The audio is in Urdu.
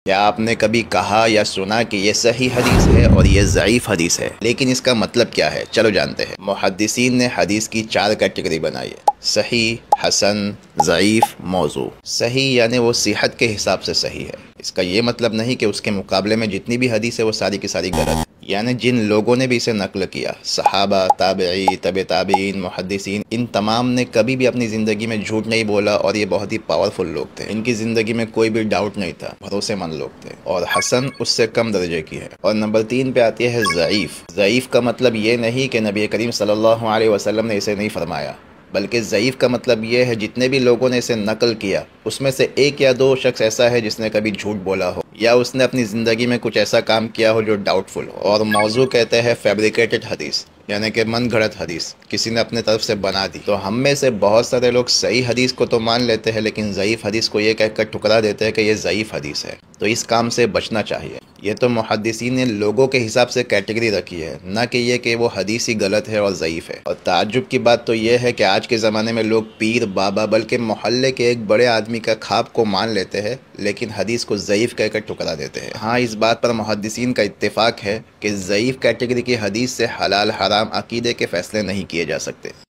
کیا آپ نے کبھی کہا یا سنا کہ یہ صحیح حدیث ہے اور یہ ضعیف حدیث ہے، لیکن اس کا مطلب کیا ہے؟ چلو جانتے ہیں۔ محدثین نے حدیث کی 4 کیٹیگری بنائی ہے: صحیح، حسن، ضعیف، موضوع۔ صحیح یعنی وہ صحت کے حساب سے صحیح ہے۔ اس کا یہ مطلب نہیں کہ اس کے مقابلے میں جتنی بھی حدیث ہے وہ ساری کی ساری غلط ہے، یعنی جن لوگوں نے بھی اسے نقل کیا، صحابہ، تابعی، تبع تابعین، محدثین، ان تمام نے کبھی بھی اپنی زندگی میں جھوٹ نہیں بولا، اور یہ بہت ہی پاورفل لوگ تھے۔ ان کی زندگی میں کوئی بھی ڈاؤٹ نہیں تھا، بھروسے مند لوگ تھے۔ اور حسن اس سے کم درجے کی ہے۔ اور نمبر 3 پہ آتی ہے ضعیف۔ ضعیف کا مطلب یہ نہیں کہ نبی کریم صلی اللہ علیہ وسلم نے اسے نہیں فرمایا، بلکہ ضعیف کا مطلب یہ ہے جتنے بھی لوگوں نے اسے نقل کیا اس میں سے 1 یا 2 شخص ایسا ہے جس نے کبھی جھوٹ بولا ہو، یا اس نے اپنی زندگی میں کچھ ایسا کام کیا ہو جو ڈاؤٹ فل ہو۔ اور موضوع کہتے ہیں فیبریکیٹڈ حدیث، یعنی کہ من گھڑت حدیث، کسی نے اپنے طرف سے بنا دی۔ تو ہم میں سے بہت سارے لوگ صحیح حدیث کو تو مان لیتے ہیں، لیکن ضعیف حدیث کو یہ کہہ کر ٹھکرا دیتے ہیں کہ یہ ضعیف حدیث ہے۔ تو اس کام سے بچنا چاہیے۔ یہ تو محدثین نے لوگوں کے حساب سے کیٹیگری رکھی ہے، نہ کہ یہ کہ وہ حدیث ہی غلط ہے اور ضعیف ہے۔ اور تعجب کی بات تو یہ ہے کہ آج کے زمانے میں لوگ پیر، بابا، بلکہ محلے کے ایک بڑے آدمی کا خواب کو مان لیتے ہیں، لیکن حدیث کو ضعیف کہہ کر ٹھکرا دیتے ہیں۔ ہاں، اس بات پر محدثین کا اتفاق ہے کہ ضعیف کیٹیگری کی حدیث سے حلال حرام عقیدے کے فیصلے نہیں کیے جا سکتے۔